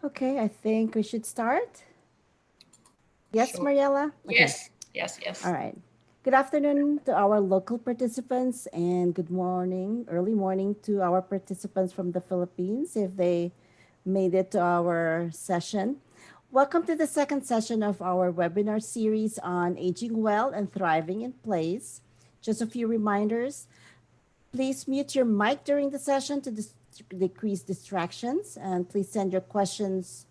Okay, I think we should start. Yes, Sure. Mariella? Okay, Yes, yes, all yes. right. Good afternoon to our local participants, and good morning, early morning to our participants from the Philippines if they made it to our session. Welcome to the second session of our webinar series on aging well and thriving in place. Just a few reminders. Please mute your mic during the session to decrease distractions, and please send your questions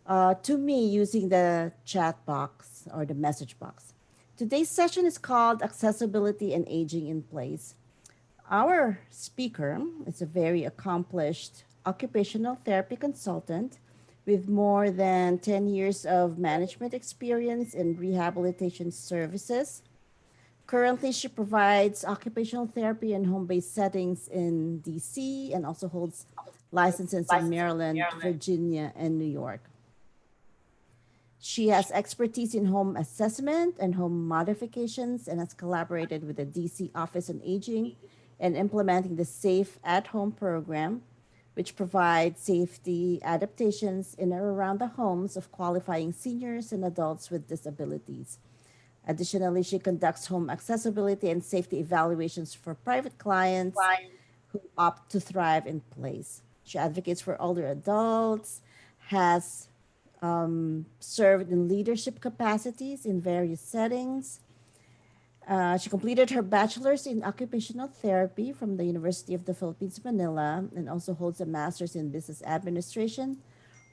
to me using the chat box or the message box. Today's session is called Accessibility and Aging in Place. Our speaker is a very accomplished occupational therapy consultant with more than 10 years of management experience in rehabilitation services. Currently, she provides occupational therapy in home based settings in DC and also holds licenses in Maryland, Virginia, and New York. She has expertise in home assessment and home modifications and has collaborated with the DC Office on Aging and implementing the Safe at Home program, which provides safety adaptations in or around the homes of qualifying seniors and adults with disabilities. Additionally, she conducts home accessibility and safety evaluations for private clients who opt to thrive in place. She advocates for older adults, has served in leadership capacities in various settings. She completed her bachelor's in occupational therapy from the University of the Philippines, Manila, and also holds a master's in business administration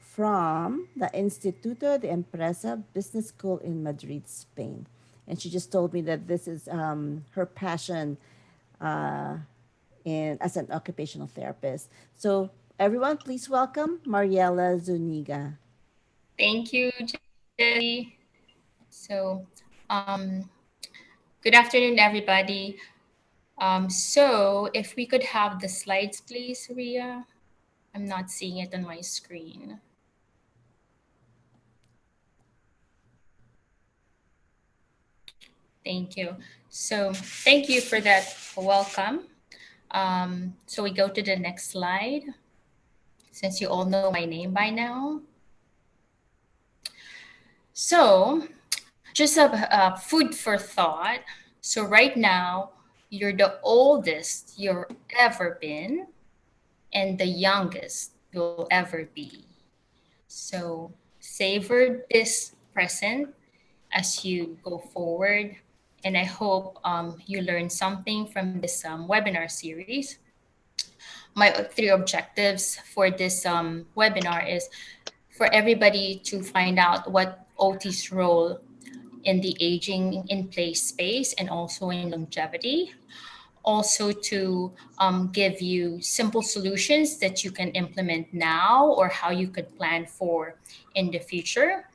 from the Instituto de Empresa Business School in Madrid, Spain. And she just told me that this is her passion uh, as an occupational therapist. So, everyone, please welcome Mariella Zuniga. Thank you, Jelly. So, um, good afternoon, everybody. So if we could have the slides, please, Ria. I'm not seeing it on my screen. Thank you. So, thank you for that welcome. So we go to the next slide. Since you all know my name by now. So, just a food for thought. So, right now, you're the oldest you've ever been and the youngest you'll ever be. So, savor this present as you go forward. And I hope you learn something from this webinar series. My three objectives for this webinar is for everybody to find out what OT's role in the aging in place space and also in longevity. Also, to give you simple solutions that you can implement now or how you could plan for in the future.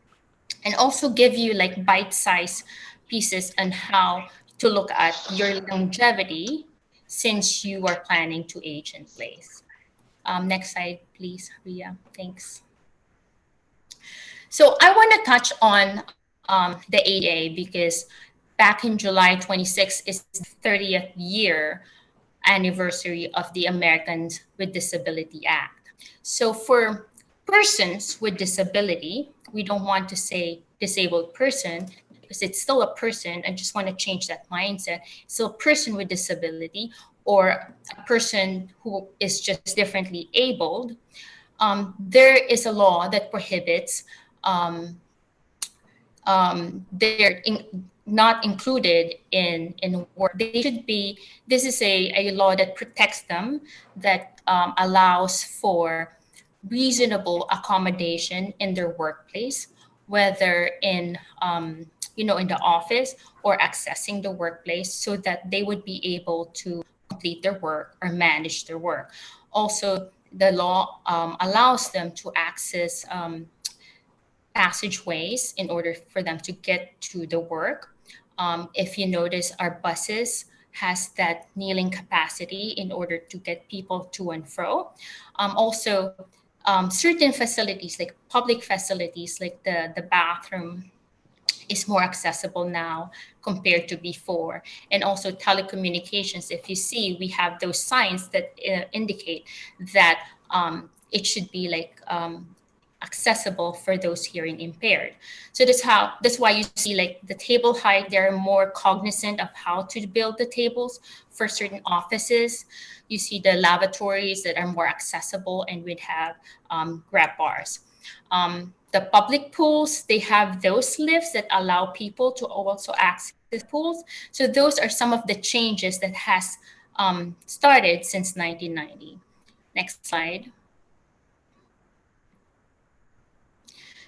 And also give you like bite sized pieces on how to look at your longevity since you are planning to age in place. Next slide, please, Ria. Thanks. So I want to touch on the ADA because back in July 26 is the 30th year anniversary of the Americans with Disability Act. So for persons with disability, we don't want to say disabled person because it's still a person. I just want to change that mindset. So a person with disability or a person who is just differently abled, there is a law that prohibits um, they're not included in work. They should be. This is a law that protects them, that allows for reasonable accommodation in their workplace, whether in in the office or accessing the workplace, so that they would be able to complete their work or manage their work. Also, the law allows them to access passageways in order for them to get to the work. If you notice, our buses has that kneeling capacity in order to get people to and fro. Also, certain facilities like public facilities like the bathroom is more accessible now compared to before. And also telecommunications, if you see, we have those signs that indicate that it should be like accessible for those hearing impaired. So that's why you see like the table height, they're more cognizant of how to build the tables for certain offices. You see the lavatories that are more accessible and would have grab bars. The public pools, they have those lifts that allow people to also access pools. So those are some of the changes that has started since 1990. Next slide.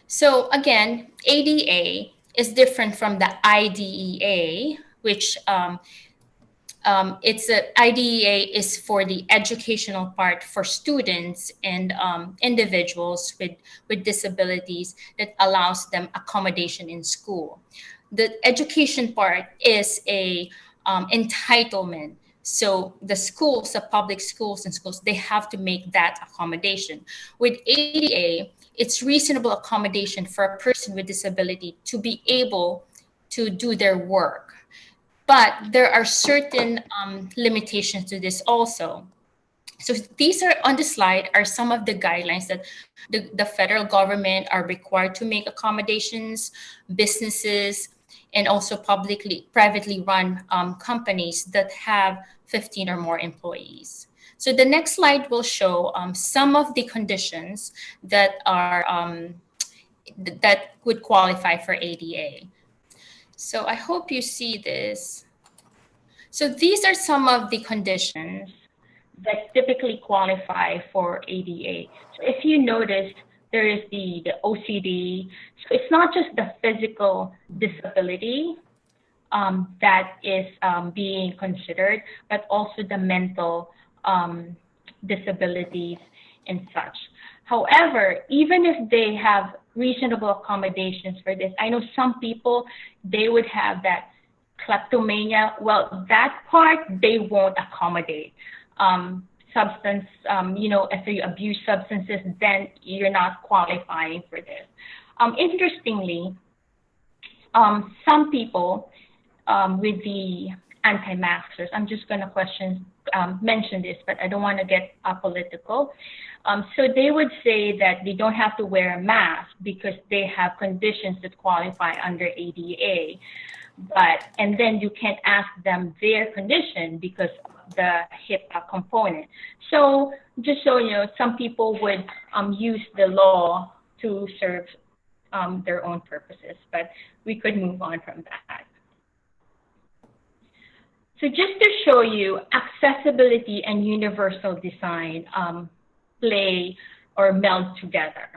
So again, ADA is different from the IDEA, which it's a IDEA is for the educational part for students and individuals with disabilities that allows them accommodation in school. The education part is a entitlement. So the schools, the public schools and schools, they have to make that accommodation. With ADA, it's reasonable accommodation for a person with disability to be able to do their work. But there are certain limitations to this also. So these are on the slide are some of the guidelines that the federal government are required to make accommodations, businesses, and also privately run companies that have 15 or more employees. So the next slide will show some of the conditions that are that would qualify for ADA. So I hope you see this. So these are some of the conditions that typically qualify for ADA. So if you notice, there is the OCD. So it's not just the physical disability that is being considered, but also the mental disabilities and such. However, even if they have reasonable accommodations for this, I know some people, they would have that kleptomania. Well, that part they won't accommodate. Substance, if you abuse substances, then you're not qualifying for this. Interestingly, some people with the anti-maxers, I'm just going to mention this, but I don't want to get political. So they would say that they don't have to wear a mask because they have conditions that qualify under ADA. And then you can't ask them their condition because of the HIPAA component. So just so you know, some people would use the law to serve their own purposes, but we could move on from that. So just to show you, accessibility and universal design play or meld together.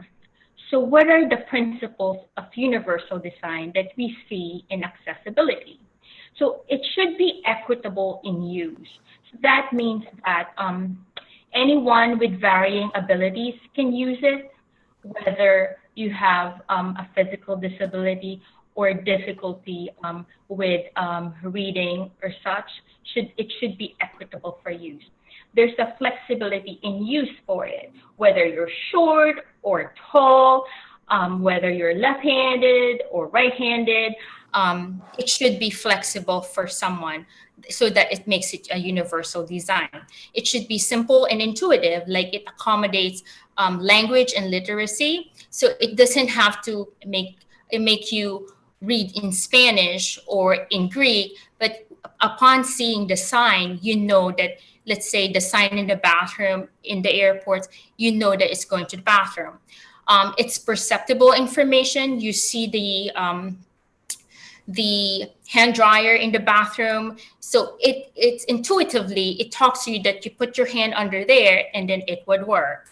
So what are the principles of universal design that we see in accessibility? So it should be equitable in use. So that means that anyone with varying abilities can use it, whether you have a physical disability or difficulty with reading or such, it should be equitable for use. There's a flexibility in use for it, whether you're short or tall, whether you're left-handed or right-handed, it should be flexible for someone so that it makes it a universal design. It should be simple and intuitive, like it accommodates language and literacy. So it doesn't have to make you read in Spanish or in Greek, but upon seeing the sign, you know that, let's say the sign in the bathroom in the airports, you know that it's going to the bathroom. It's perceptible information. You see the hand dryer in the bathroom. So it's intuitively, it talks to you that you put your hand under there and then it would work.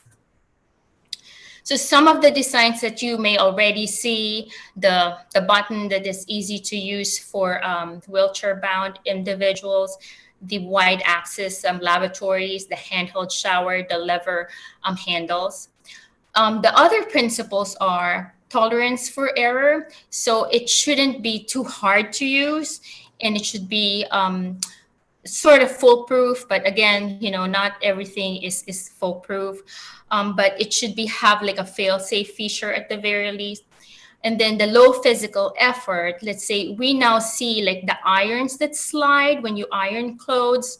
So some of the designs that you may already see, the button that is easy to use for wheelchair-bound individuals, the wide axis lavatories, the handheld shower, the lever handles. The other principles are tolerance for error. So it shouldn't be too hard to use, and it should be sort of foolproof, but again, not everything is foolproof. But it should have like a fail-safe feature at the very least. And then the low physical effort, let's say we now see like the irons that slide when you iron clothes.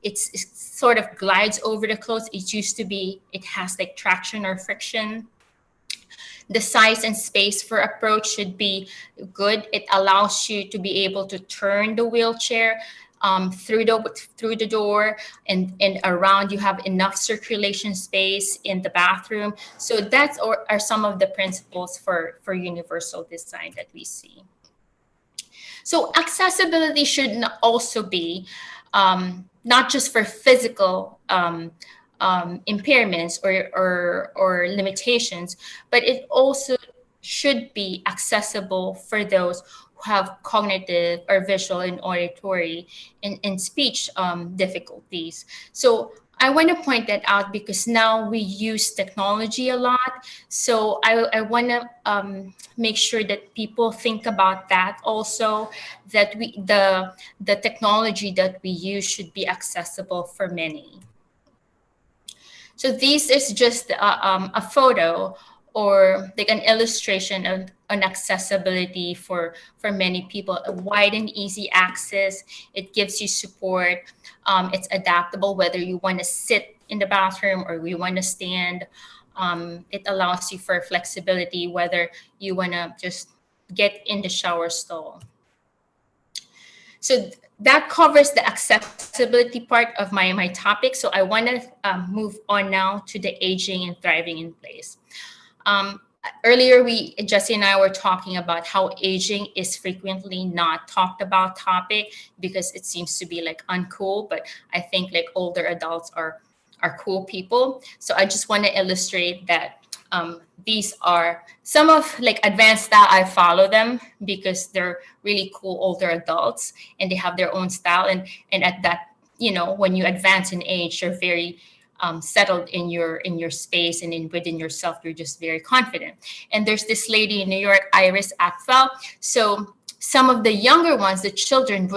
It sort of glides over the clothes. It used to be, it has like traction or friction. The size and space for approach should be good. It allows you to be able to turn the wheelchair through the door, and around. You have enough circulation space in the bathroom. So that's are some of the principles for universal design that we see. So accessibility should also be not just for physical impairments or limitations, but it also should be accessible for those who have cognitive or visual and auditory and speech difficulties. So I want to point that out because now we use technology a lot. So I want to make sure that people think about that also, that the technology that we use should be accessible for many. So this is just a photo or like an illustration of an accessibility for many people. A wide and easy access. It gives you support. It's adaptable whether you want to sit in the bathroom or you want to stand. It allows you for flexibility whether you want to just get in the shower stall. So that covers the accessibility part of my topic. So I want to move on now to the aging and thriving in place. Um, Earlier, Jesse and I were talking about how aging is frequently not talked about topic because it seems to be like uncool. But I think like older adults are cool people. So I just want to illustrate that these are some of like advanced style. I follow them because they're really cool older adults and they have their own style. And at that, when you advance in age, you're very settled in your space and within yourself. You're just very confident. And there's this lady in New York, Iris Apfel. So some of the younger ones, the children,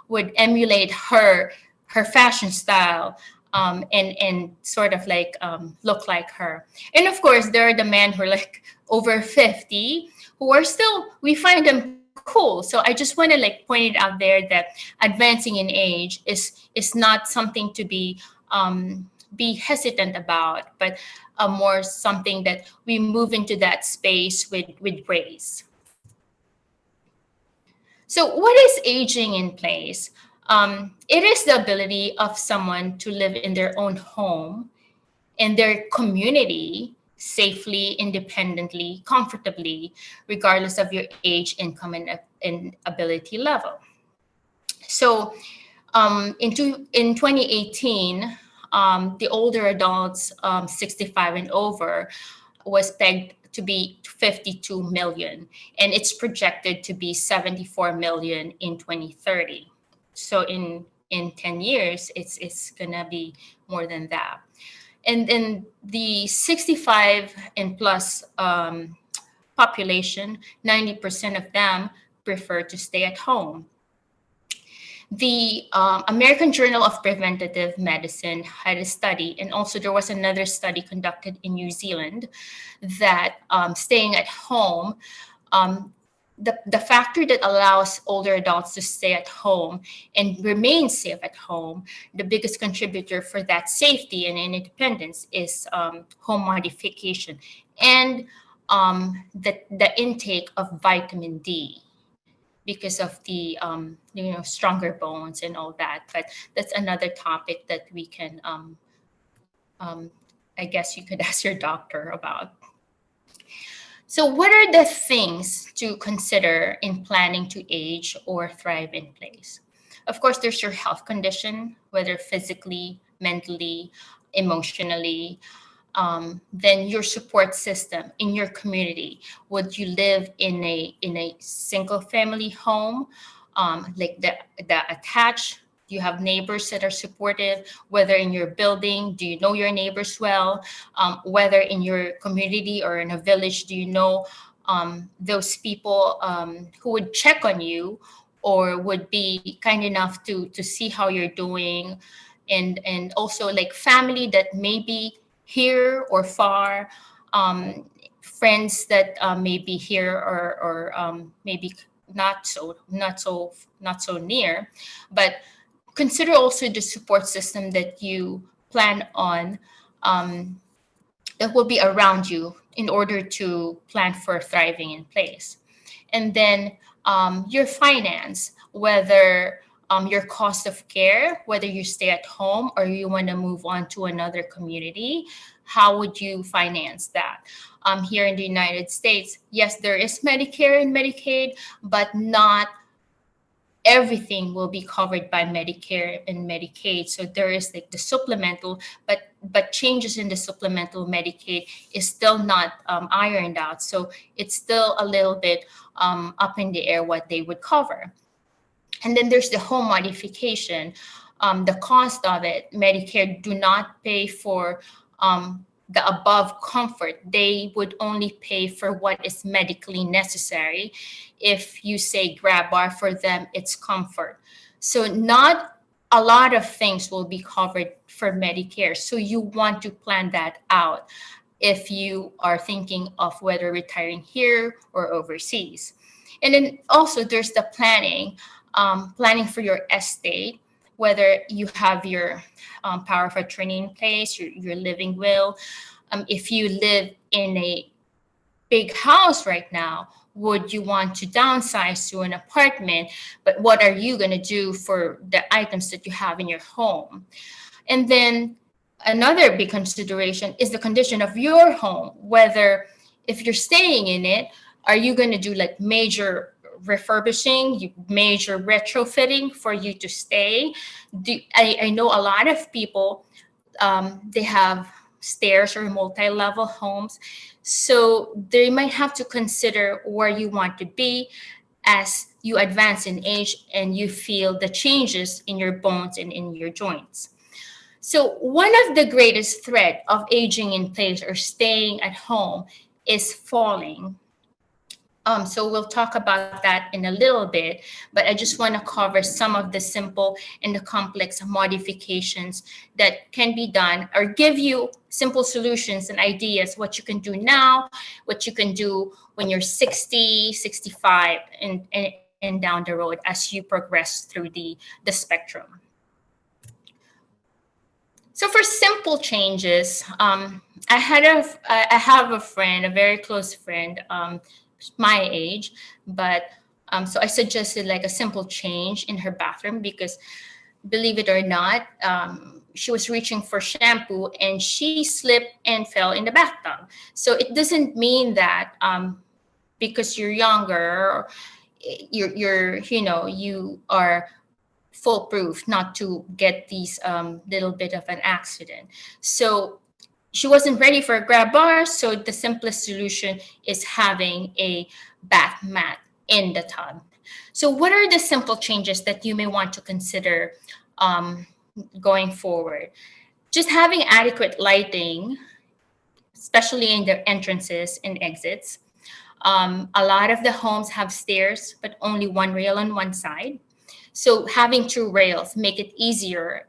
would emulate her fashion style, and sort of like look like her. And of course, there are the men who are like over 50 who are still, we find them cool. So I just want to like point it out there that advancing in age is not something to be hesitant about, but more something that we move into that space with grace. So, what is aging in place? It is the ability of someone to live in their own home, in their community, safely, independently, comfortably, regardless of your age, income, and ability level. So, in 2018, the older adults 65 and over was pegged to be 52 million, and it's projected to be 74 million in 2030. So in 10 years, it's gonna be more than that. And then the 65 and plus population, 90% of them prefer to stay at home. The American Journal of Preventative Medicine had a study, and also there was another study conducted in New Zealand that staying at home, the factor that allows older adults to stay at home and remain safe at home, the biggest contributor for that safety and independence is home modification and the intake of vitamin D, because of the stronger bones and all that. But that's another topic that we can um, I guess you could ask your doctor about. So what are the things to consider in planning to age or thrive in place? Of course, there's your health condition, whether physically, mentally, emotionally. Then your support system in your community. Would you live in a single family home, like the attached? Do you have neighbors that are supportive? Whether in your building, do you know your neighbors well? Whether in your community or in a village, do you know those people who would check on you or would be kind enough to see how you're doing? And also like family that may be here or far, friends that may be here or maybe not so near, but consider also the support system that you plan on, that will be around you in order to plan for thriving in place. And then your finance, whether your cost of care, whether you stay at home or you want to move on to another community, how would you finance that? Here in the United States, yes, there is Medicare and Medicaid, but not everything will be covered by Medicare and Medicaid. So there is like the supplemental, but changes in the supplemental Medicaid is still not ironed out. So it's still a little bit up in the air what they would cover. And then there's the home modification. The cost of it, Medicare do not pay for the above comfort. They would only pay for what is medically necessary. If you say grab bar, for them, it's comfort. So not a lot of things will be covered for Medicare. So you want to plan that out if you are thinking of whether retiring here or overseas. And then also there's the planning for your estate, whether you have your power of attorney in place, your living will. If you live in a big house right now, would you want to downsize to an apartment? But what are you going to do for the items that you have in your home? And then another big consideration is the condition of your home, whether if you're staying in it, are you going to do like major refurbishing, major retrofitting for you to stay? I know a lot of people, they have stairs or multi-level homes. So they might have to consider where you want to be as you advance in age and you feel the changes in your bones and in your joints. So one of the greatest threat of aging in place or staying at home is falling. So we'll talk about that in a little bit, but I just want to cover some of the simple and the complex modifications that can be done or give you simple solutions and ideas, what you can do now, what you can do when you're 60, 65, and down the road as you progress through the spectrum. So for simple changes, I have a friend, a very close friend, my age, but so I suggested like a simple change in her bathroom because, believe it or not, she was reaching for shampoo and she slipped and fell in the bathtub. So it doesn't mean that because you're younger, you are foolproof not to get these little bit of an accident. So she wasn't ready for a grab bar, so the simplest solution is having a bath mat in the tub. So what are the simple changes that you may want to consider going forward? Just having adequate lighting, especially in the entrances and exits. A lot of the homes have stairs, but only one rail on one side. So having two rails make it easier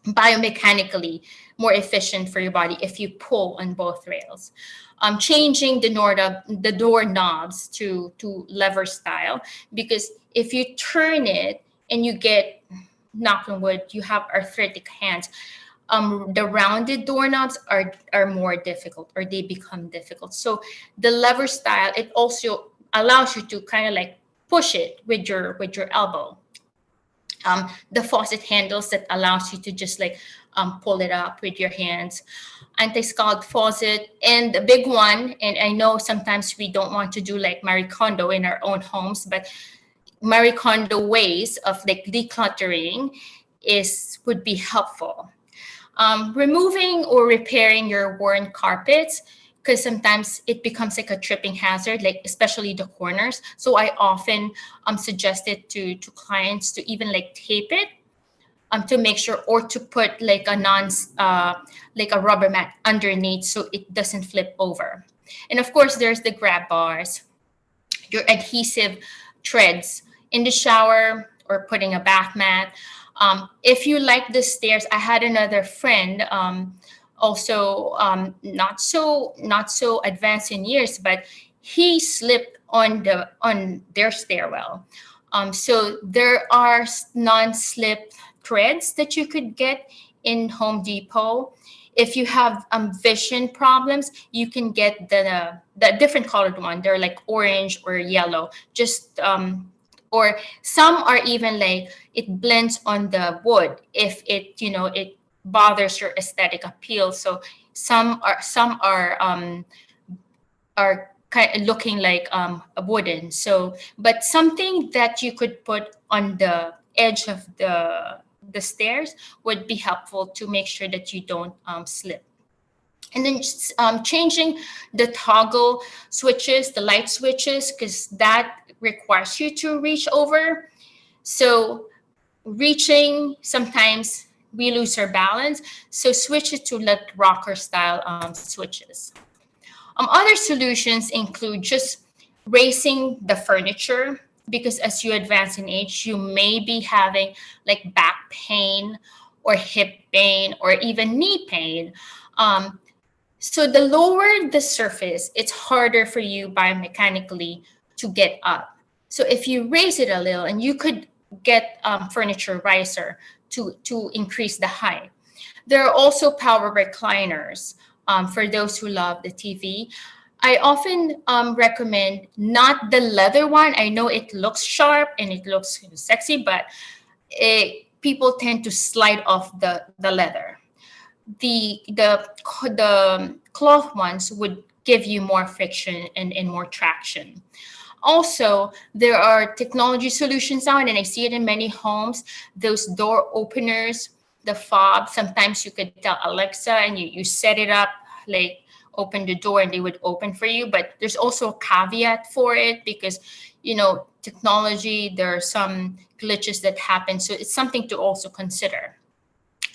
biomechanically more efficient for your body if you pull on both rails. Changing the door knobs to lever style, because if you turn it and you get, knock on wood, you have arthritic hands, the rounded doorknobs are more difficult, or they become difficult. So the lever style, it also allows you to kind of like push it with your elbow. The faucet handles that allows you to just like pull it up with your hands. Anti-scald faucet, and the big one, and I know sometimes we don't want to do like Marie Kondo in our own homes, but Marie Kondo ways of like decluttering would be helpful. Removing or repairing your worn carpets, because sometimes it becomes like a tripping hazard, like especially the corners. So I often suggest it to clients to even like tape it to make sure, or to put like like a rubber mat underneath so it doesn't flip over. And of course, there's the grab bars, your adhesive treads in the shower, or putting a bath mat. If you like the stairs, I had another friend, also not so advanced in years, but he slipped on their stairwell. So there are non-slip threads that you could get in Home Depot. If you have vision problems, you can get the different colored one. They're like orange or yellow. Just or some are even like it blends on the wood if it it bothers your aesthetic appeal. So some are kind of looking like a wooden. So, but something that you could put on the edge of the stairs would be helpful to make sure that you don't slip. And then just, changing the toggle switches, the light switches, because that requires you to reach over. So reaching, sometimes we lose our balance. So switch it to like rocker style switches. Other solutions include just raising the furniture, because as you advance in age, you may be having like back pain or hip pain or even knee pain. Um, so the lower the surface, it's harder for you biomechanically to get up. So if you raise it a little, and you could get furniture riser to increase the height. There are also power recliners for those who love the TV. I often recommend not the leather one. I know it looks sharp and it looks sexy, but people tend to slide off the leather. The cloth ones would give you more friction and more traction. Also, there are technology solutions now, and I see it in many homes. Those door openers, the fob. Sometimes you could tell Alexa and you set it up like open the door and they would open for you. But there's also a caveat for it because, technology, there are some glitches that happen. So it's something to also consider.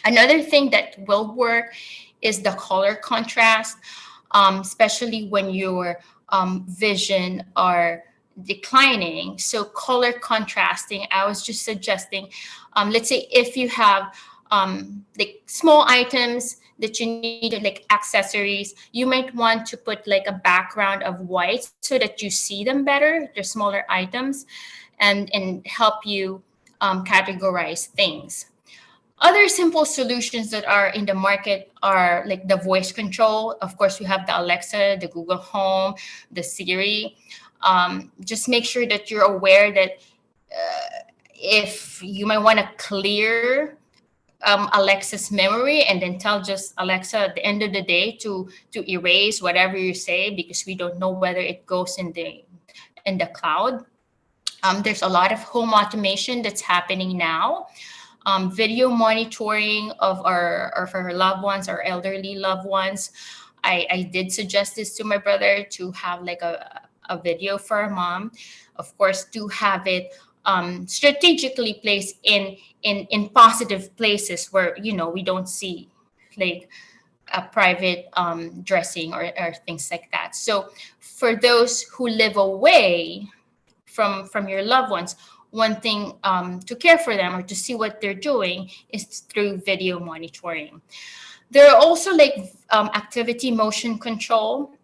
Another thing that will work is the color contrast, especially when your vision are declining. So color contrasting, I was just suggesting, let's say if you have like small items that you need, like accessories, you might want to put like a background of white so that you see them better. They're smaller items, and help you categorize things. Other simple solutions that are in the market are like the voice control. Of course, we have the Alexa, the Google Home, the Siri. Just make sure that you're aware that if you might want to clear Alexa's memory, and then tell just Alexa at the end of the day to erase whatever you say, because we don't know whether it goes in the cloud. There's a lot of home automation that's happening now. Video monitoring of our loved ones, our elderly loved ones. I did suggest this to my brother to have like a video for our mom. Of course, to have it strategically placed in positive places where we don't see like a private dressing or things like that. So for those who live away from your loved ones, one thing to care for them or to see what they're doing is through video monitoring. There are also like activity motion control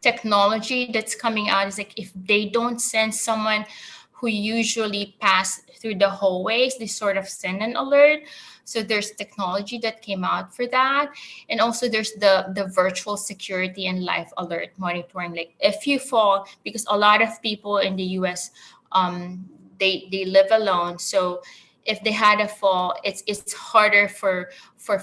technology that's coming out. Is like if they don't send someone who usually pass through the hallways, they sort of send an alert. So there's technology that came out for that. And also there's the virtual security and life alert monitoring. Like if you fall, because a lot of people in the US, they live alone. So if they had a fall, it's harder for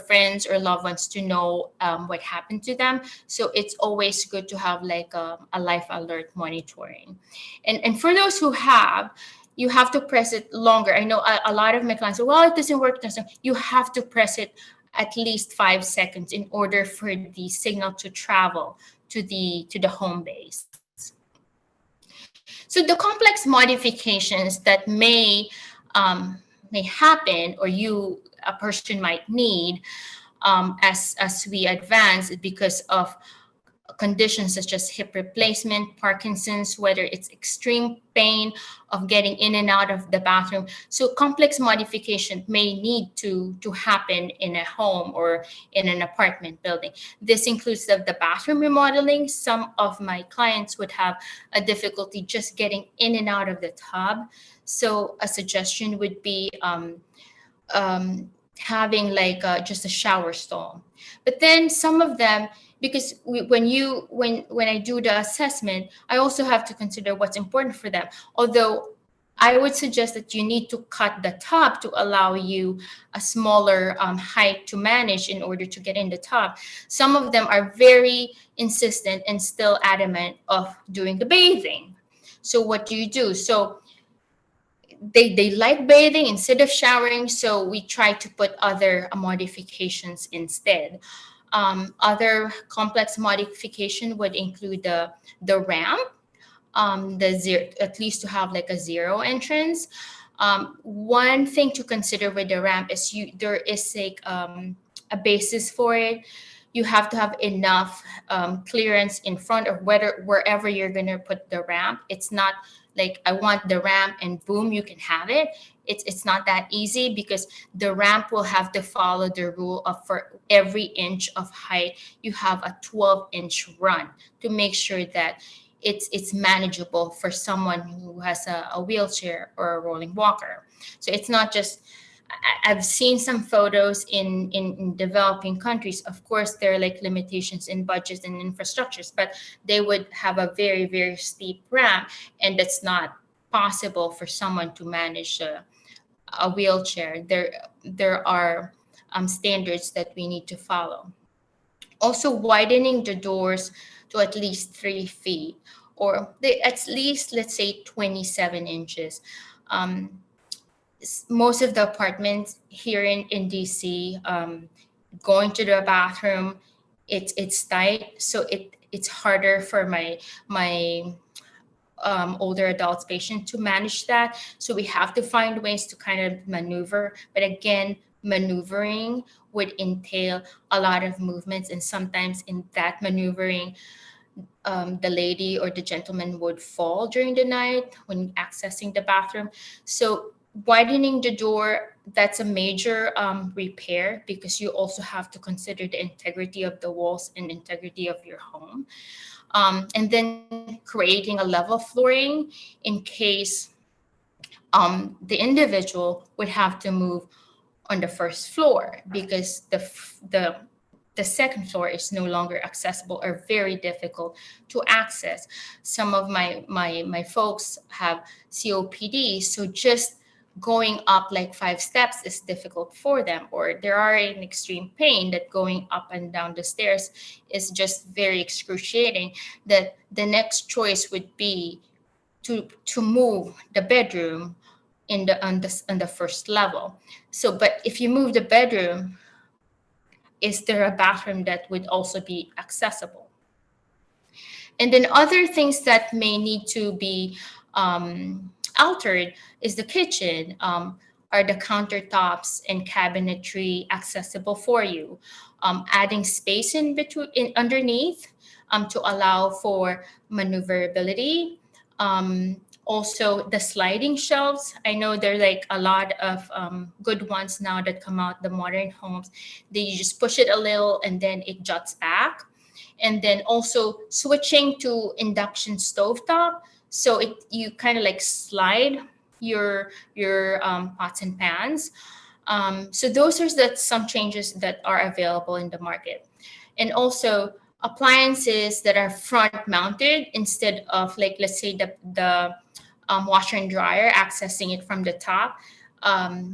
friends or loved ones to know what happened to them. So it's always good to have like a life alert monitoring. And for those who have, you have to press it longer. I know a lot of my clients say, well, it doesn't work. You have to press it at least 5 seconds in order for the signal to travel to the home base. So the complex modifications that may happen, or a person might need as we advance, because of conditions such as hip replacement, Parkinson's, whether it's extreme pain of getting in and out of the bathroom. So complex modification may need to happen in a home or in an apartment building. This includes the bathroom remodeling. Some of my clients would have a difficulty just getting in and out of the tub. So a suggestion would be having like just a shower stall. But then some of them, because when I do the assessment, I also have to consider what's important for them. Although I would suggest that you need to cut the top to allow you a smaller height to manage in order to get in the top. Some of them are very insistent and still adamant of doing the bathing. So what do you do? So they like bathing instead of showering, so we try to put other modifications instead. Other complex modification would include the ramp, the zero, at least to have like a zero entrance. One thing to consider with the ramp is there is like a basis for it. You have to have enough clearance in front of whether wherever you're gonna put the ramp. It's not like I want the ramp and boom, you can have it. It's not that easy, because the ramp will have to follow the rule of for every inch of height you have a 12-inch run to make sure that it's manageable for someone who has a wheelchair or a rolling walker. So it's not just I've seen some photos in developing countries. Of course, there are like limitations in budgets and infrastructures, but they would have a very, very steep ramp, and that's not possible for someone to manage a wheelchair. There are standards that we need to follow. Also, widening the doors to at least 3 feet, or at least, let's say, 27 inches. Um, Most of the apartments here in DC, going to the bathroom, it's tight, so it's harder for my older adults patient to manage that. So we have to find ways to kind of maneuver. But again, maneuvering would entail a lot of movements, and sometimes in that maneuvering, the lady or the gentleman would fall during the night when accessing the bathroom. So widening the door, that's a major repair, because you also have to consider the integrity of the walls and integrity of your home. And then creating a level flooring in case the individual would have to move on the first floor, because the second floor is no longer accessible or very difficult to access. Some of my folks have COPD, so just going up like 5 steps is difficult for them, or they are in extreme pain that going up and down the stairs is just very excruciating. That the next choice would be to move the bedroom in the first level. So, but if you move the bedroom, is there a bathroom that would also be accessible? And then other things that may need to be altered is the kitchen. Are the countertops and cabinetry accessible for you? Adding space in between, underneath, to allow for maneuverability. Also, the sliding shelves. I know there are like a lot of good ones now that come out, the modern homes. They you just push it a little and then it juts back. And then also switching to induction stovetop, so it you kind of like slide your pots and pans. So those are some changes that are available in the market. And also appliances that are front mounted instead of, like, let's say the washer and dryer accessing it from the top.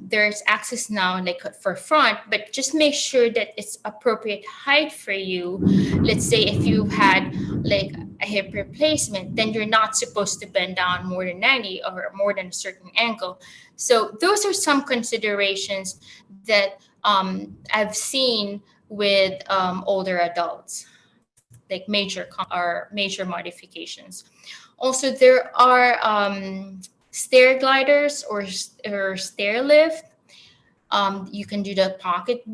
There's access now like for front, but just make sure that it's appropriate height for you. Let's say if you've had like a hip replacement, then you're not supposed to bend down more than 90 or more than a certain angle. So those are some considerations that I've seen with older adults, like major modifications. Also, there are stair gliders or stair lift. You can do the pocket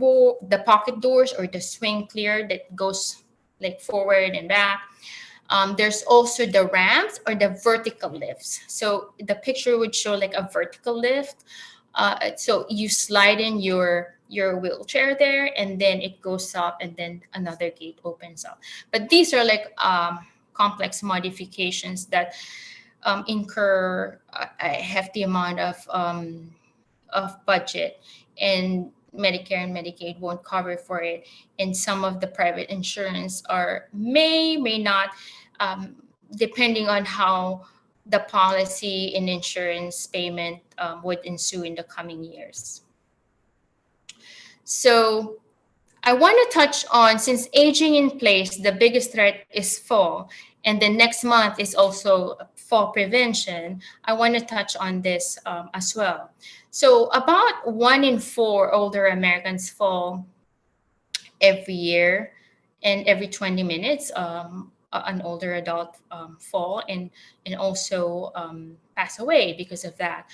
doors, or the swing clear that goes like forward and back. There's also the ramps or the vertical lifts. So the picture would show like a vertical lift. So you slide in your wheelchair there, and then it goes up, and then another gate opens up. But these are like complex modifications that incur a hefty amount of budget, and Medicare and Medicaid won't cover for it, and some of the private insurance are may not, um, depending on how the policy and insurance payment would ensue in the coming years. So I want to touch on, since aging in place, the biggest threat is fall, and the next month is also fall prevention. I want to touch on this as well. So, about 1 in 4 older Americans fall every year, and every 20 minutes, an older adult fall and also pass away because of that.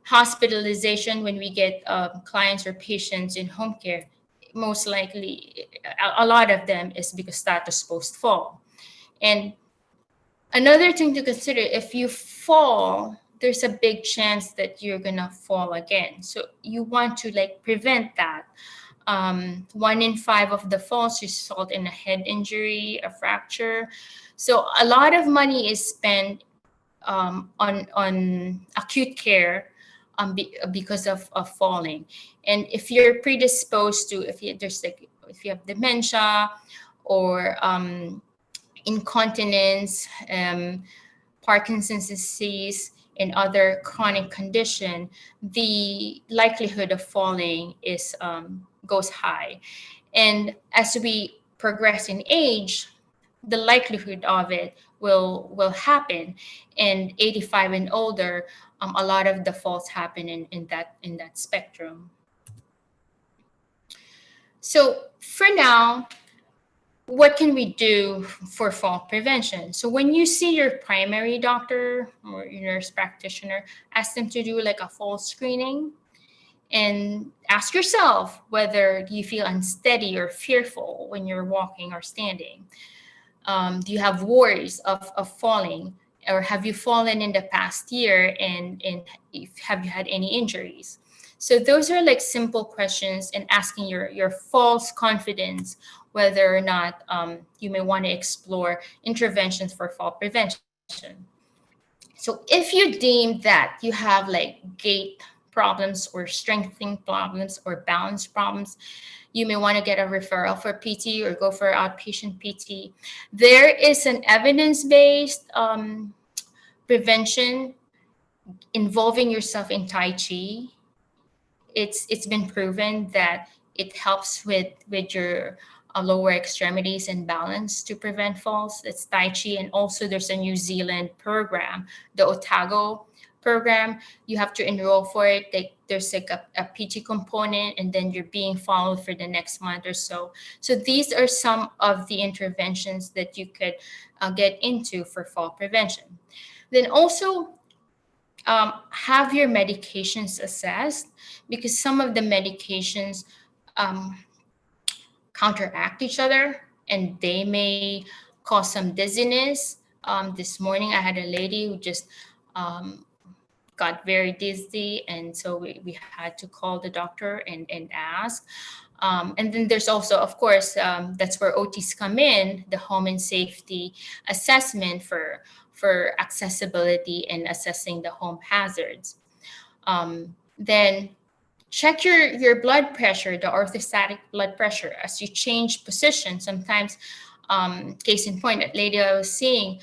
Hospitalization, when we get clients or patients in home care, most likely a lot of them is because status post fall. And another thing to consider, if you fall, there's a big chance that you're gonna fall again, so you want to like prevent that. 1 in 5 of the falls result in a head injury, a fracture. So a lot of money is spent on acute care because of falling. And if you're predisposed to, if you have dementia or incontinence, Parkinson's disease, and other chronic condition, the likelihood of falling is goes high. And as we progress in age, the likelihood of it will happen. And 85 and older, a lot of the falls happen in that spectrum. So for now, what can we do for fall prevention? So when you see your primary doctor or your nurse practitioner, ask them to do like a fall screening, and ask yourself whether you feel unsteady or fearful when you're walking or standing. Do you have worries of falling, or have you fallen in the past year, and if, have you had any injuries? So those are like simple questions, and asking your false confidence whether or not you may want to explore interventions for fall prevention. So if you deem that you have like gait problems or strengthening problems or balance problems, you may want to get a referral for PT or go for outpatient PT. There is an evidence-based prevention involving yourself in Tai Chi. It's been proven that it helps with your lower extremities and balance to prevent falls. It's Tai Chi, and also there's a New Zealand program, the Otago program. You have to enroll for it. There's like a PT component, and then you're being followed for the next month or so. So these are some of the interventions that you could get into for fall prevention. Then also, have your medications assessed, because some of the medications um, counteract each other, and they may cause some dizziness. This morning, I had a lady who just um, got very dizzy, and so we had to call the doctor and ask. And then there's also, of course, that's where OTs come in, the home and safety assessment for accessibility and assessing the home hazards. Then check your blood pressure, the orthostatic blood pressure, as you change position. Sometimes, case in point, that lady I was seeing,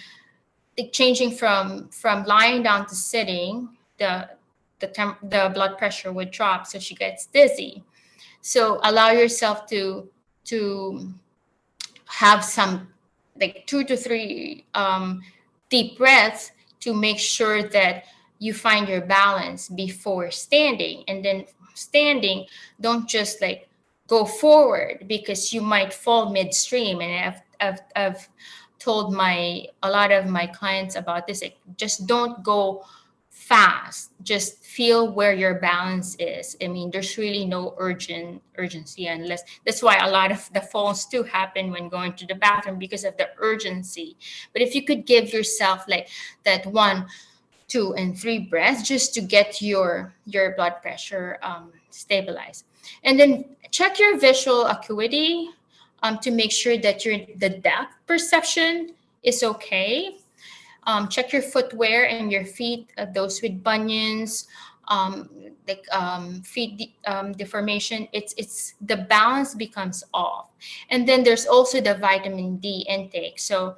like changing from lying down to sitting, the blood pressure would drop, so she gets dizzy. So allow yourself to have some like 2 to 3 deep breaths to make sure that you find your balance before standing. And then standing, don't just like go forward, because you might fall midstream. And I've told a lot of my clients about this. Like, just don't go fast, just feel where your balance is. I mean, there's really no urgency, unless that's why a lot of the falls too happen when going to the bathroom, because of the urgency. But if you could give yourself like that 1, 2, and 3 breaths, just to get your blood pressure stabilized. And then check your visual acuity to make sure that the depth perception is okay. Check your footwear and your feet, those with bunions, um, deformation, it's the balance becomes off. And then there's also the vitamin D intake. So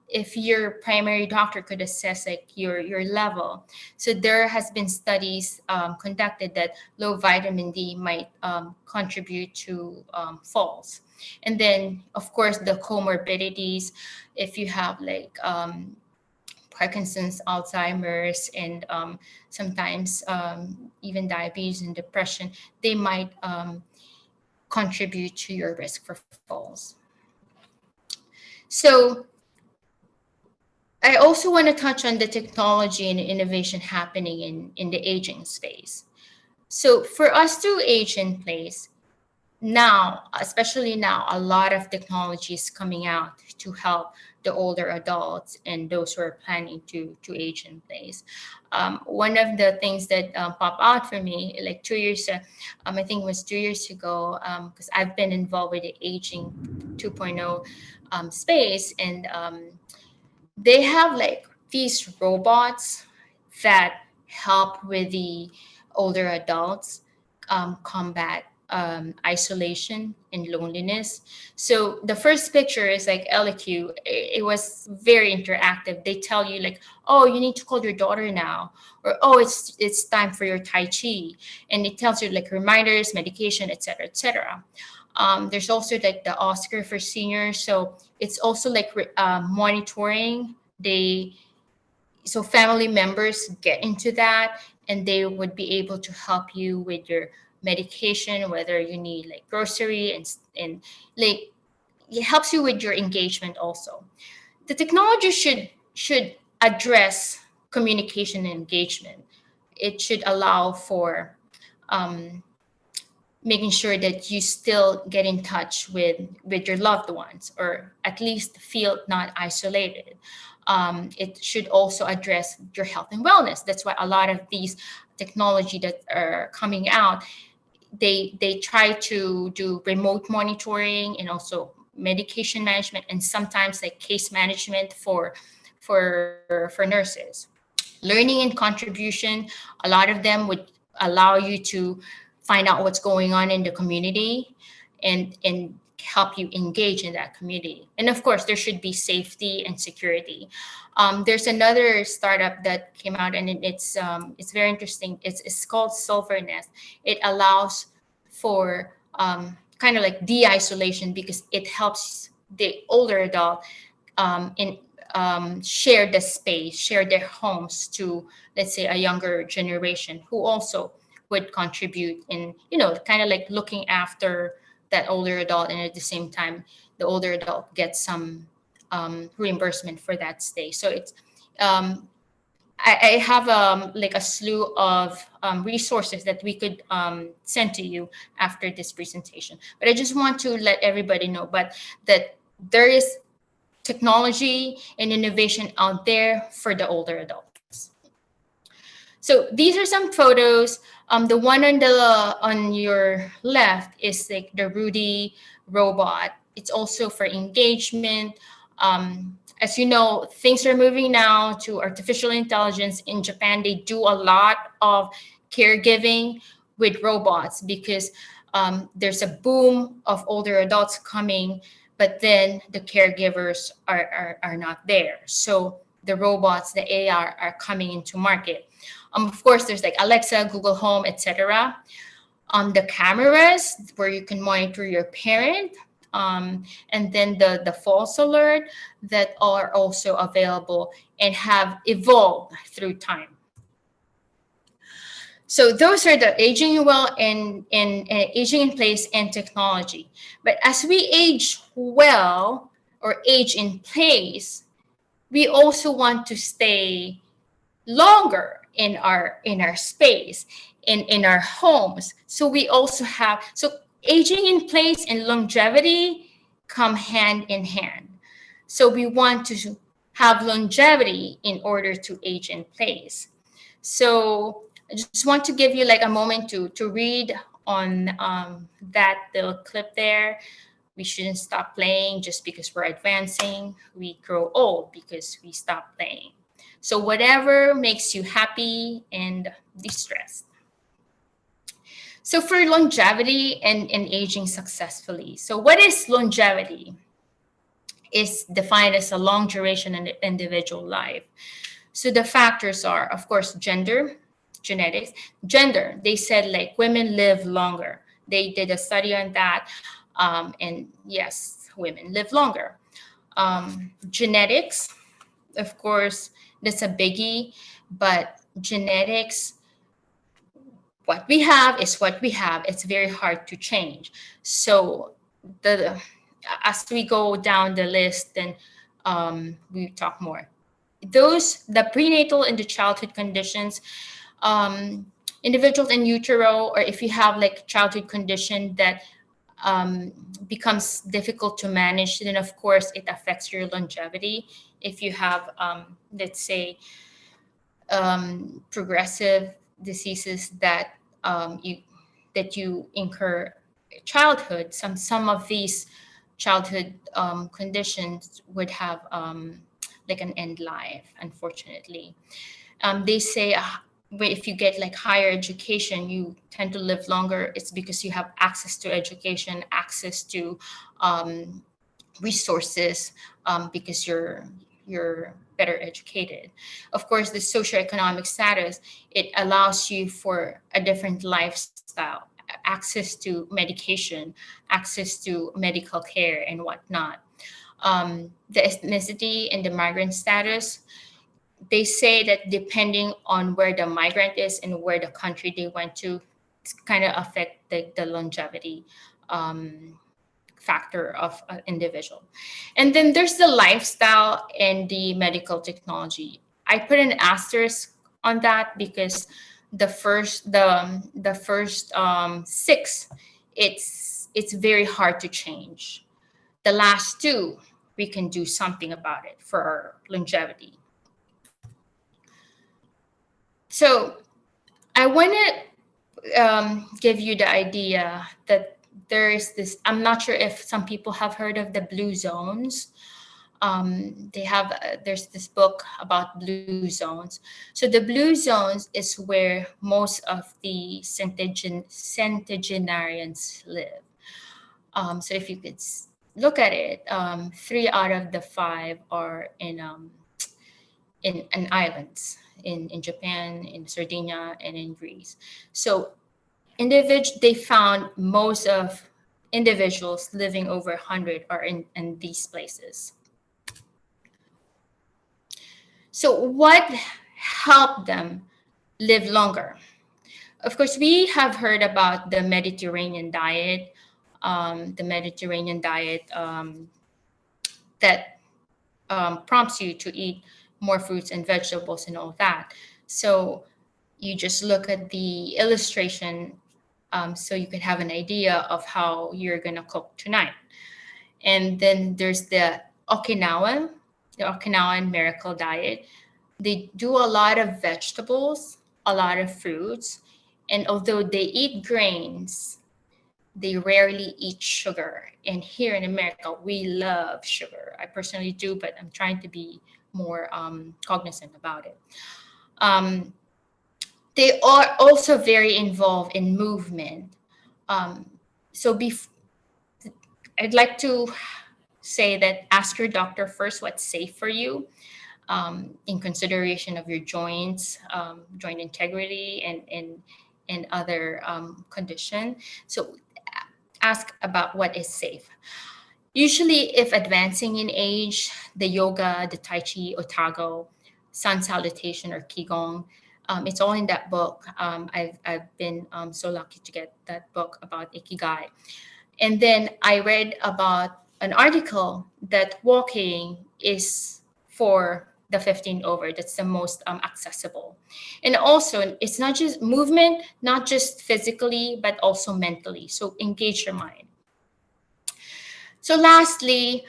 if your primary doctor could assess like your level, so there has been studies conducted that low vitamin D might contribute to falls. And then of course the comorbidities, if you have like Parkinson's, Alzheimer's, and sometimes even diabetes and depression, they might contribute to your risk for falls. So I also want to touch on the technology and innovation happening in the aging space. So for us to age in place, now, especially now, a lot of technology is coming out to help the older adults and those who are planning to age in place. One of the things that pop out for me, like 2 years, I think it was 2 years ago, because I've been involved with the aging 2.0 space, and they have like these robots that help with the older adults combat isolation and loneliness. So the first picture is like LQ. It was very interactive. They tell you like, oh, you need to call your daughter now, or oh, it's time for your Tai Chi, and it tells you like reminders, medication, etc., etc. There's also like the Oscar for seniors, so it's also like monitoring. They So family members get into that, and they would be able to help you with your medication, whether you need like grocery and like it helps you with your engagement also. The technology should address communication and engagement. It should allow for um, making sure that you still get in touch with your loved ones, or at least feel not isolated. It should also address your health and wellness. That's why a lot of these technology that are coming out, they try to do remote monitoring and also medication management, and sometimes like case management for nurses. Learning and contribution, a lot of them would allow you to find out what's going on in the community, and help you engage in that community. And of course there should be safety and security. There's another startup that came out, and it's very interesting. It's called Silver Nest. It allows for kind of like de-isolation, because it helps the older adult in share the space, share their homes to, let's say, a younger generation who also would contribute in, kind of like looking after that older adult, and at the same time, the older adult gets some reimbursement for that stay. So it's I have like a slew of resources that we could send to you after this presentation. But I just want to let everybody know, but that there is technology and innovation out there for the older adults. So these are some photos. The one on your left is like the Rudy robot. It's also for engagement. As you know, things are moving now to artificial intelligence. In Japan, they do a lot of caregiving with robots, because there's a boom of older adults coming, but then the caregivers are not there. So the robots, the AI are coming into market. Of course, there's like Alexa, Google Home, etc. The cameras where you can monitor your parent, and then the false alert that are also available and have evolved through time. So those are the aging well and aging in place and technology. But as we age well or age in place, we also want to stay longer in our space, in our homes. So we also have, so aging in place and longevity come hand in hand. So we want to have longevity in order to age in place. So I just want to give you like a moment to read on that little clip there. We shouldn't stop playing just because we're advancing. We grow old because we stop playing. So whatever makes you happy and de-stressed. So for longevity and aging successfully. So what is longevity? Is defined as a long duration in individual life. So the factors are, of course, gender, genetics. Gender, they said like women live longer. They did a study on that. And yes, women live longer. Genetics, of course, that's a biggie, but genetics, what we have is what we have. It's very hard to change. So the as we go down the list, then we talk more. The prenatal and the childhood conditions, um, individuals in utero, or if you have like childhood condition that becomes difficult to manage, then of course it affects your longevity. If you have, let's say, progressive diseases you that you incur childhood, some of these childhood conditions would have like an end life, unfortunately. They say if you get like higher education, you tend to live longer. It's because you have access to education, access to um, resources, because you're better educated. Of course, the socioeconomic status, it allows you for a different lifestyle, access to medication, access to medical care and whatnot. The ethnicity and the migrant status, they say that depending on where the migrant is and where the country they went to, it's kind of affect the longevity factor of an individual. And then there's the lifestyle and the medical technology. I put an asterisk on that because the first six, it's very hard to change. The last two, we can do something about it for our longevity. So I want to give you the idea that there is this. I'm not sure if some people have heard of the blue zones. There's this book about blue zones. So the blue zones is where most of the centenarians live. So if you could look at it, 3 out of the 5 are in islands, in Japan, in Sardinia, and in Greece. So they found most of individuals living over 100 are in these places. So what helped them live longer? Of course, we have heard about the Mediterranean diet, that prompts you to eat more fruits and vegetables and all that. So you just look at the illustration, so you can have an idea of how you're going to cook tonight. And then there's the Okinawan miracle diet. They do a lot of vegetables, a lot of fruits, and although they eat grains, they rarely eat sugar. And here in America, we love sugar. I personally do, but I'm trying to be more cognizant about it. Um, they are also very involved in movement. Um, so I'd like to say that ask your doctor first what's safe for you, in consideration of your joints, joint integrity, and other condition. So ask about what is safe. Usually, if advancing in age, the yoga, the Tai Chi, Otago, sun salutation, or Qigong, it's all in that book. I've been so lucky to get that book about Ikigai. And then I read about an article that walking is for the 15 over. That's the most accessible. And also, it's not just movement, not just physically, but also mentally. So engage your mind. So lastly,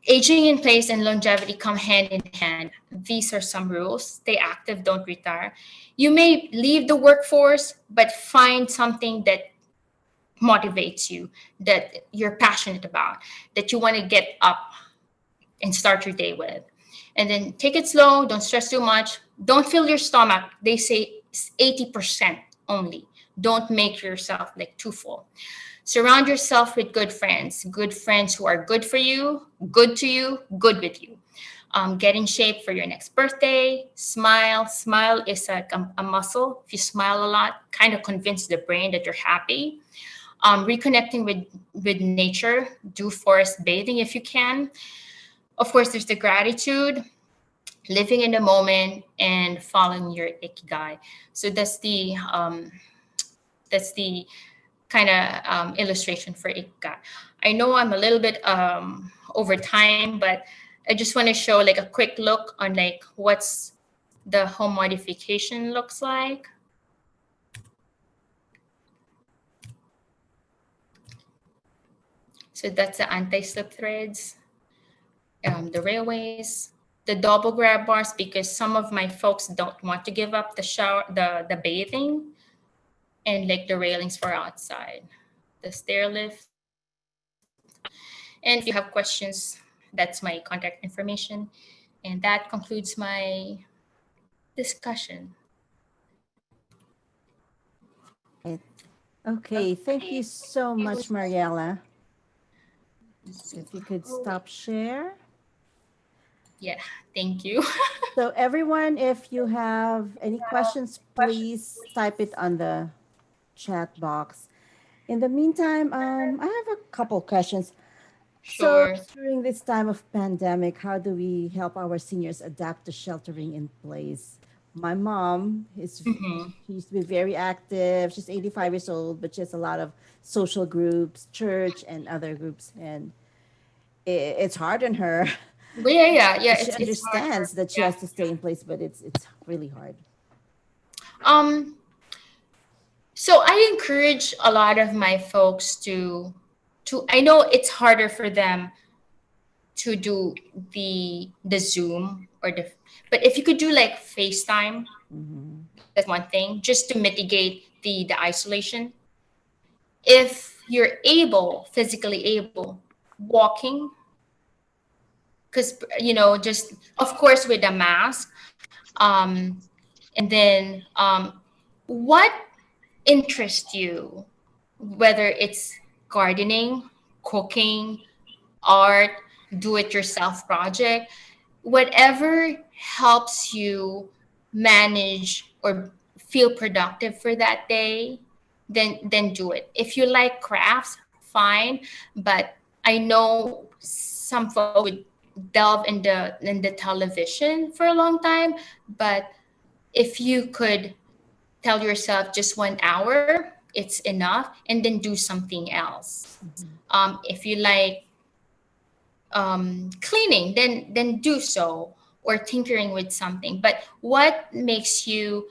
aging in place and longevity come hand in hand. These are some rules. Stay active, don't retire. You may leave the workforce, but find something that motivates you, that you're passionate about, that you want to get up and start your day with. And then take it slow, don't stress too much. Don't fill your stomach. They say it's 80% only. Don't make yourself like too full. Surround yourself with good friends who are good for you, good to you, good with you. Get in shape for your next birthday. Smile. Smile is like a muscle. If you smile a lot, kind of convince the brain that you're happy. Reconnecting with nature. Do forest bathing if you can. Of course, there's the gratitude, living in the moment, and following your ikigai. So that's the kind of illustration for ikigai. I know I'm a little bit over time, but I just want to show like a quick look on like what's the home modification looks like. So that's the anti-slip threads, the railways, the double grab bars, because some of my folks don't want to give up the shower, the bathing, and like the railings for outside, the stair lift. And if you have questions, that's my contact information. And that concludes my discussion. Right. Okay, thank you so much, Mariella. So if you could stop share. Yeah, thank you. So everyone, if you have any questions, please type it on the chat box. In the meantime, I have a couple questions. So Sure. during this time of pandemic, how do we help our seniors adapt to sheltering in place? My mom is Hmm. she used to be very active. She's 85 years old, but she has a lot of social groups, church and other groups, and it's hard on her. But yeah, She it's hard for, understands that she has yeah. to stay in place, but it's really hard. Um, so I encourage a lot of my folks to I know it's harder for them to do the Zoom or the, but if you could do like FaceTime, Hmm. that's one thing, just to mitigate the isolation. If you're able, physically able, walking, because just of course with a mask, um, and then what interests you, whether it's gardening, cooking, art, do it yourself project, whatever helps you manage or feel productive for that day, then do it. If you like crafts, fine, but I know some folks would delve in the television for a long time, but if you could tell yourself just 1 hour, it's enough, and then do something else. Hmm. If you like cleaning, then do so, or tinkering with something. But what makes you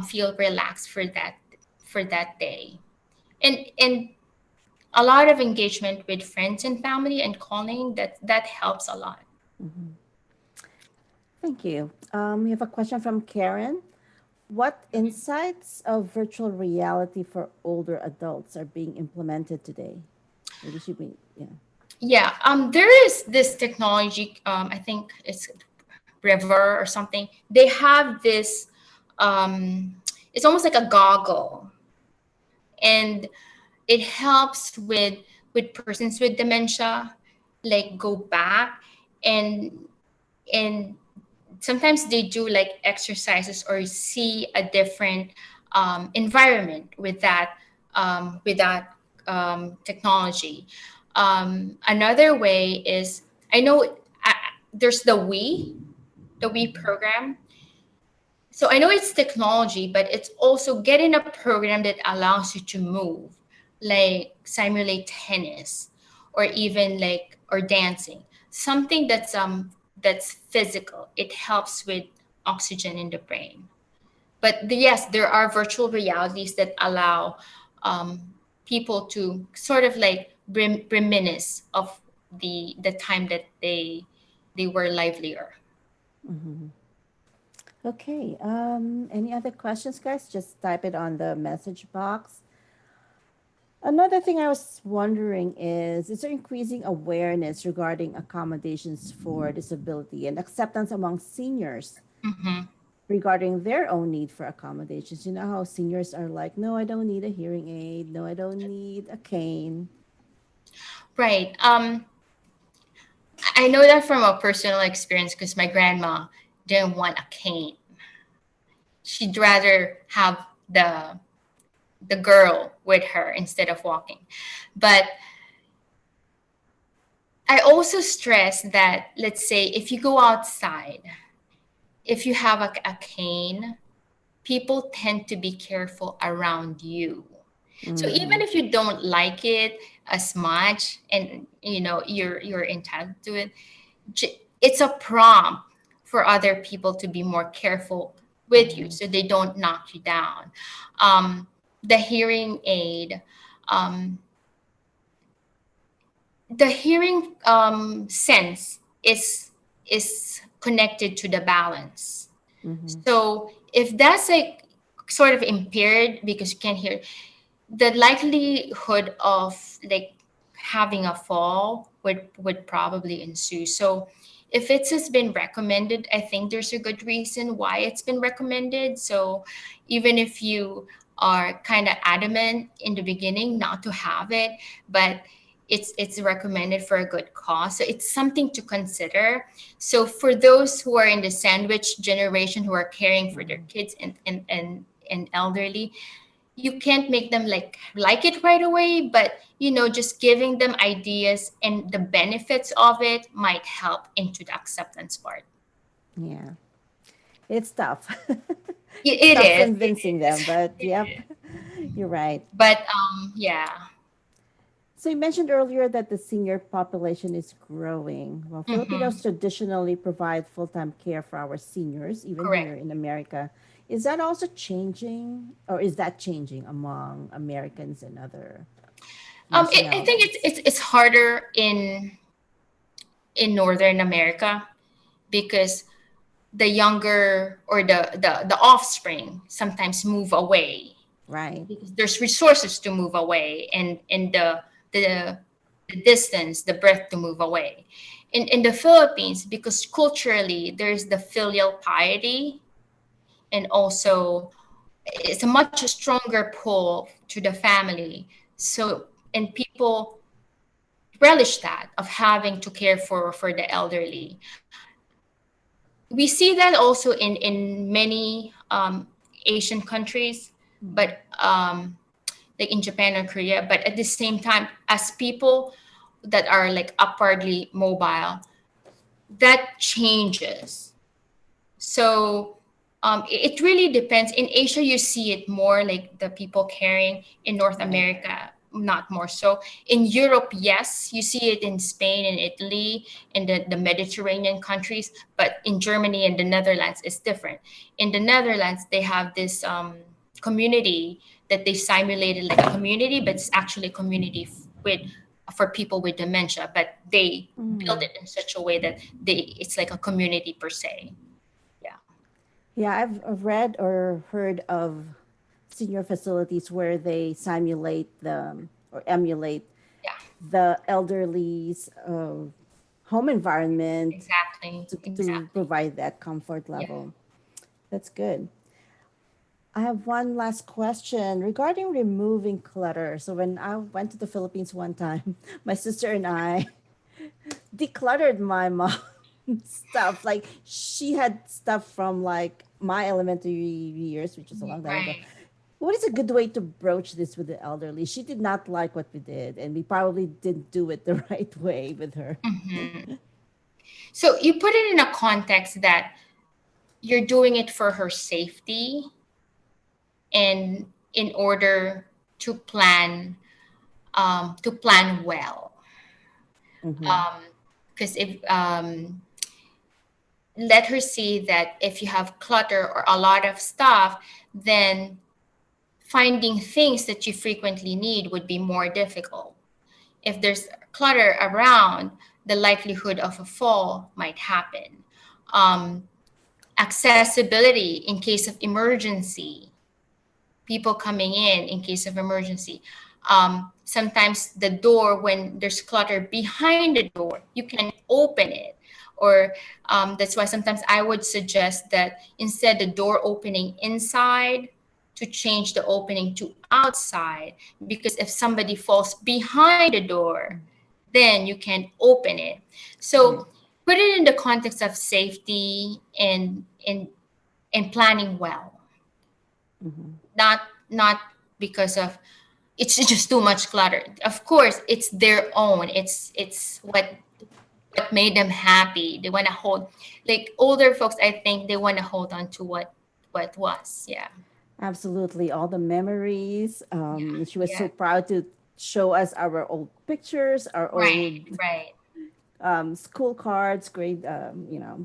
feel relaxed for that day? And a lot of engagement with friends and family and calling, that helps a lot. Hmm. Thank you. We have a question from Karen. What insights of virtual reality for older adults are being implemented today? Maybe she be yeah. Yeah, there is this technology. I think it's River or something. They have this. Um, it's almost like a goggle, and it helps with persons with dementia, like go back and and sometimes they do like exercises or see a different environment with that technology. Another way is, I know there's the we program. So I know it's technology, but it's also getting a program that allows you to move, like simulate tennis, or even like or dancing. Something that's physical. It helps with oxygen in the brain. But yes, there are virtual realities that allow people to sort of like reminisce of the time that they were livelier. Hmm. Okay. Any other questions, guys? Just type it on the message box. Another thing I was wondering is there increasing awareness regarding accommodations for disability and acceptance among seniors Hmm. regarding their own need for accommodations? You know how seniors are like, no, I don't need a hearing aid. No, I don't need a cane. Right. I know that from a personal experience because my grandma didn't want a cane. She'd rather have the girl with her instead of walking. But I also stress that, let's say, if you go outside, if you have a cane, people tend to be careful around you. So Mm-hmm. even if you don't like it as much, and you're entitled to it, it's a prompt for other people to be more careful with you, Right. so they don't knock you down. Um, the hearing aid, um, the hearing sense is connected to the balance. Mm-hmm. So if that's like sort of impaired because you can't hear, the likelihood of like having a fall would probably ensue. So if it has been recommended, I think there's a good reason why it's been recommended. So even if you are kind of adamant in the beginning not to have it, but it's recommended for a good cause, so it's something to consider. So for those who are in the sandwich generation who are caring for their kids and elderly, you can't make them like it right away, but just giving them ideas and the benefits of it might help into the acceptance part. Yeah. It's tough. It's It tough is, convincing it is, them, but it yep, is. you're right. But yeah. So you mentioned earlier that the senior population is growing. Well, Hmm. Filipinos traditionally provide full-time care for our seniors, even here Correct. in America. Is that also changing, or is that changing among Americans and other I think it's, nationalities? it's it's harder in Northern America because the younger or the offspring sometimes move away Right. because there's resources to move away, and the the distance, the breadth to move away. In the Philippines, because culturally there's the filial piety, and also it's a much stronger pull to the family. So and people relish that of having to care for the elderly. We see that also in many Asian countries, but like in Japan or Korea. But at the same time, as people that are like upwardly mobile, that changes. So it really depends. In Asia, you see it more like the people caring. In North Right. America, not more so. In Europe, yes, you see it in Spain and Italy and the Mediterranean countries. But in Germany and the Netherlands, it's different. In the Netherlands, they have this community that they simulated like a community, but it's actually a community with for people with dementia. But they build Mm. it in such a way that it's like a community per se. Yeah. Yeah, I've read or heard of senior facilities where they simulate the or emulate Yeah, the elderly's home environment exactly. to Exactly. provide that comfort Yeah. level. That's good. I have one last question regarding removing clutter. So when I went to the Philippines one time, my sister and I decluttered my mom's stuff. Like she had stuff from like my elementary years, which is a long time ago. Right. What is a good way to broach this with the elderly? She did not like what we did, and we probably didn't do it the right way with her. Hmm. So you put it in a context that you're doing it for her safety and in order to plan well. Mm-hmm. Because if let her see that if you have clutter or a lot of stuff, then finding things that you frequently need would be more difficult. If there's clutter around, the likelihood of a fall might happen. Um, Accessibility in case of emergency, people coming in case of emergency. Sometimes the door, when there's clutter behind the door, you can open it. Or that's why sometimes I would suggest that instead the door opening inside, to change the opening to outside, because if somebody falls behind the door, then you can open it. Right. So put it in the context of safety and planning well, Mm-hmm. not because of it's just too much clutter. Of course, it's their own. It's what made them happy. They want to hold, like older folks. I think they want to hold on to what was. Yeah, Absolutely. All the memories. She was so yeah. proud to show us our old pictures, our Right, old right. school cards, grade, Yeah.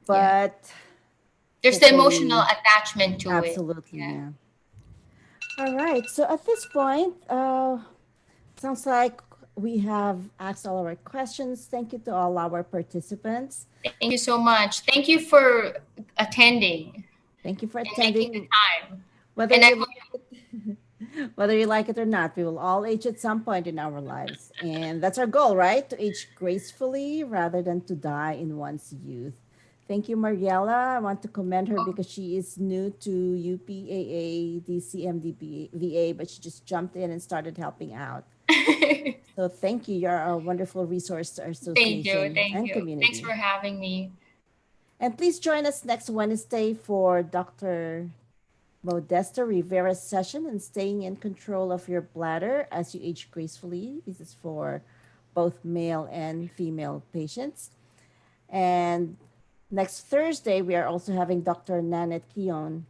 but There's the emotional hopefully, attachment to it. absolutely, Yeah. yeah. All right. So at this point, sounds like we have asked all our questions. Thank you to all our participants. Thank you so much. Thank you for attending Thank you for and making the attending. time. Whether And I you hope like it, whether you like it or not, we will all age at some point in our lives, and that's our goal, right? To age gracefully rather than to die in one's youth. Thank you, Mariella. I want to commend her because she is new to UPAA DCMDVA, but she just jumped in and started helping out. So thank you. You're a wonderful resource to our thank you. association Thank and you. Thanks community. for having me. And please join us next Wednesday for Dr. Modesta Rivera's session on staying in control of your bladder as you age gracefully. This is for both male and female patients. And next Thursday, we are also having Dr. Nanette Kion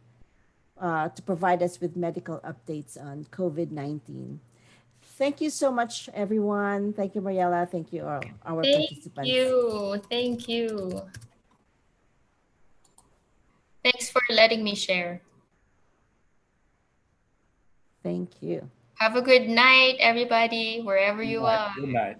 to provide us with medical updates on COVID 19. Thank you so much, everyone. Thank you, Mariella. Thank you, all our Thank participants. you. Thank you. Thanks for letting me share. Thank you. Have a good night, everybody, wherever Good you night. are. Good night.